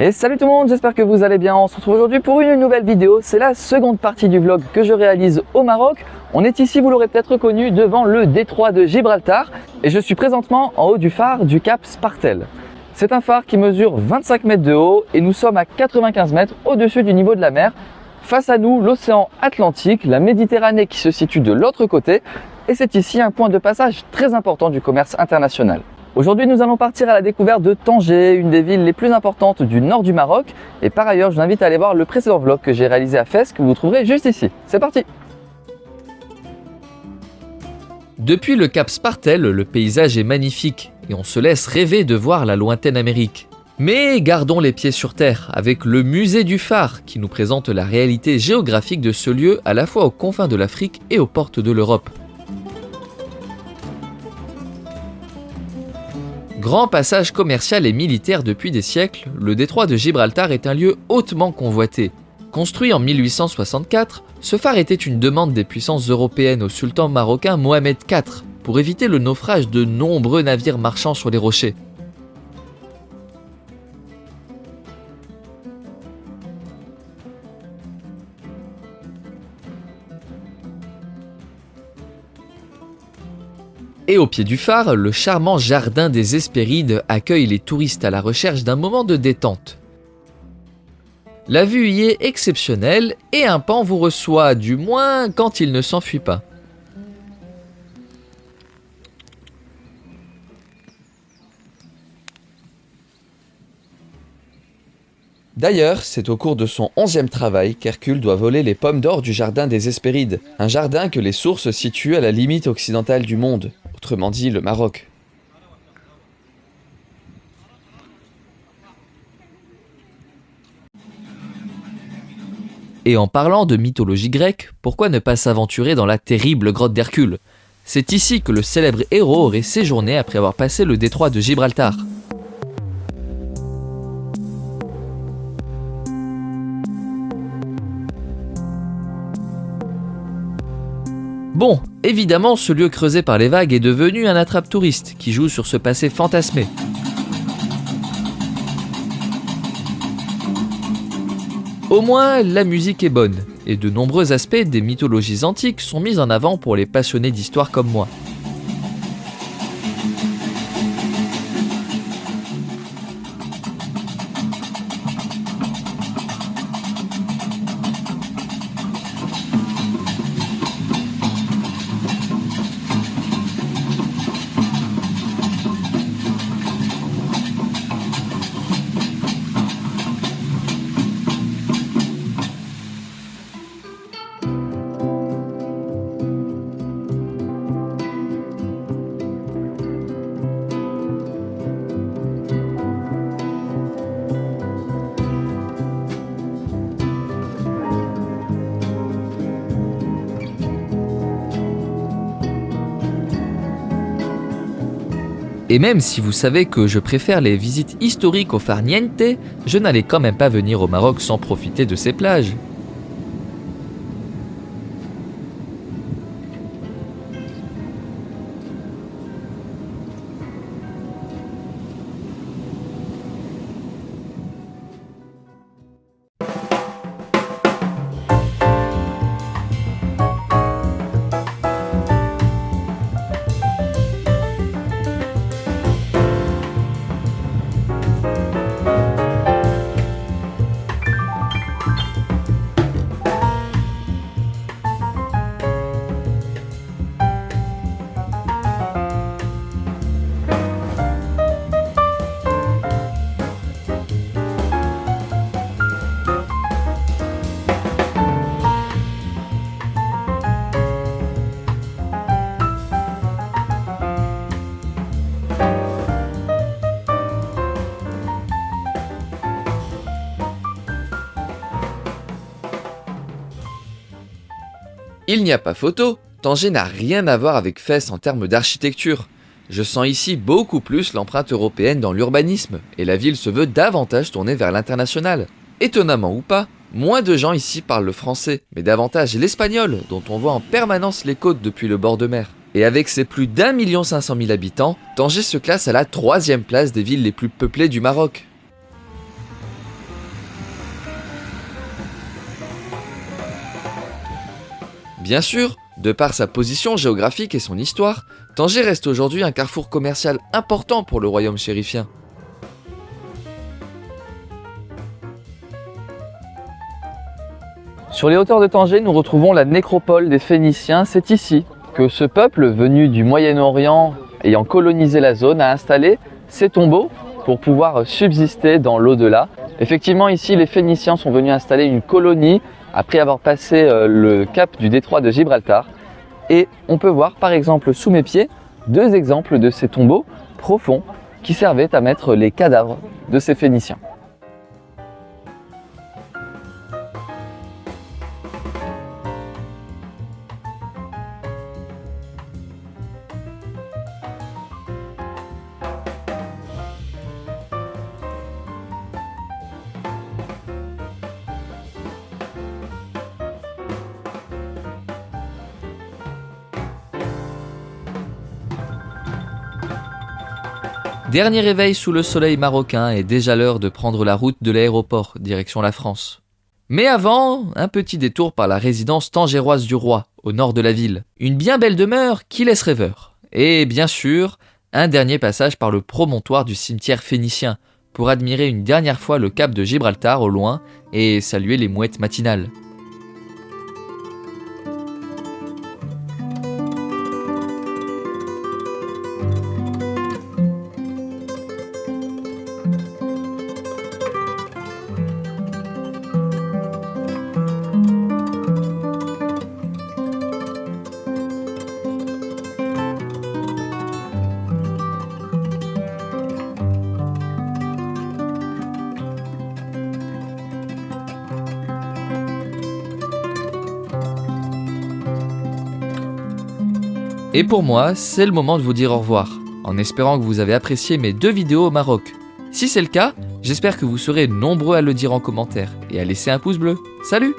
Et salut tout le monde, j'espère que vous allez bien. On se retrouve aujourd'hui pour une nouvelle vidéo. C'est la seconde partie du vlog que je réalise au Maroc. On est ici, vous l'aurez peut-être reconnu, devant le détroit de Gibraltar. Et je suis présentement en haut du phare du Cap Spartel. C'est un phare qui mesure 25 mètres de haut et nous sommes à 95 mètres au-dessus du niveau de la mer. Face à nous, l'océan Atlantique, la Méditerranée qui se situe de l'autre côté. Et c'est ici un point de passage très important du commerce international. Aujourd'hui, nous allons partir à la découverte de Tanger, une des villes les plus importantes du nord du Maroc. Et par ailleurs, je vous invite à aller voir le précédent vlog que j'ai réalisé à Fès, que vous trouverez juste ici. C'est parti! Depuis le Cap Spartel, le paysage est magnifique et on se laisse rêver de voir la lointaine Amérique. Mais gardons les pieds sur terre avec le musée du phare qui nous présente la réalité géographique de ce lieu à la fois aux confins de l'Afrique et aux portes de l'Europe. Grand passage commercial et militaire depuis des siècles, le détroit de Gibraltar est un lieu hautement convoité. Construit en 1864, ce phare était une demande des puissances européennes au sultan marocain Mohamed IV pour éviter le naufrage de nombreux navires marchands sur les rochers. Et au pied du phare, le charmant jardin des Hespérides accueille les touristes à la recherche d'un moment de détente. La vue y est exceptionnelle et un paon vous reçoit, du moins quand il ne s'enfuit pas. D'ailleurs, c'est au cours de son 11e travail qu'Hercule doit voler les pommes d'or du jardin des Hespérides, un jardin que les sources situent à la limite occidentale du monde, autrement dit le Maroc. Et en parlant de mythologie grecque, pourquoi ne pas s'aventurer dans la terrible grotte d'Hercule? C'est ici que le célèbre héros aurait séjourné après avoir passé le détroit de Gibraltar. Bon, évidemment, ce lieu creusé par les vagues est devenu un attrape-touriste qui joue sur ce passé fantasmé. Au moins, la musique est bonne, et de nombreux aspects des mythologies antiques sont mis en avant pour les passionnés d'histoire comme moi. Et même si vous savez que je préfère les visites historiques au phare Niente, je n'allais quand même pas venir au Maroc sans profiter de ces plages. Il n'y a pas photo, Tanger n'a rien à voir avec Fès en termes d'architecture. Je sens ici beaucoup plus l'empreinte européenne dans l'urbanisme, et la ville se veut davantage tournée vers l'international. Étonnamment ou pas, moins de gens ici parlent le français, mais davantage l'espagnol, dont on voit en permanence les côtes depuis le bord de mer. Et avec ses plus d'1 500 000 habitants, Tanger se classe à la 3e place des villes les plus peuplées du Maroc. Bien sûr, de par sa position géographique et son histoire, Tanger reste aujourd'hui un carrefour commercial important pour le royaume chérifien. Sur les hauteurs de Tanger, nous retrouvons la nécropole des Phéniciens. C'est ici que ce peuple venu du Moyen-Orient, ayant colonisé la zone, a installé ces tombeaux pour pouvoir subsister dans l'au-delà. Effectivement, ici, les Phéniciens sont venus installer une colonie après avoir passé le cap du détroit de Gibraltar. Et on peut voir par exemple sous mes pieds 2 exemples de ces tombeaux profonds qui servaient à mettre les cadavres de ces Phéniciens. Dernier réveil sous le soleil marocain et déjà l'heure de prendre la route de l'aéroport, direction la France. Mais avant, un petit détour par la résidence tangéroise du roi, au nord de la ville. Une bien belle demeure qui laisse rêveur. Et bien sûr, un dernier passage par le promontoire du cimetière phénicien, pour admirer une dernière fois le cap de Gibraltar au loin et saluer les mouettes matinales. Et pour moi, c'est le moment de vous dire au revoir, en espérant que vous avez apprécié mes 2 vidéos au Maroc. Si c'est le cas, j'espère que vous serez nombreux à le dire en commentaire et à laisser un pouce bleu. Salut!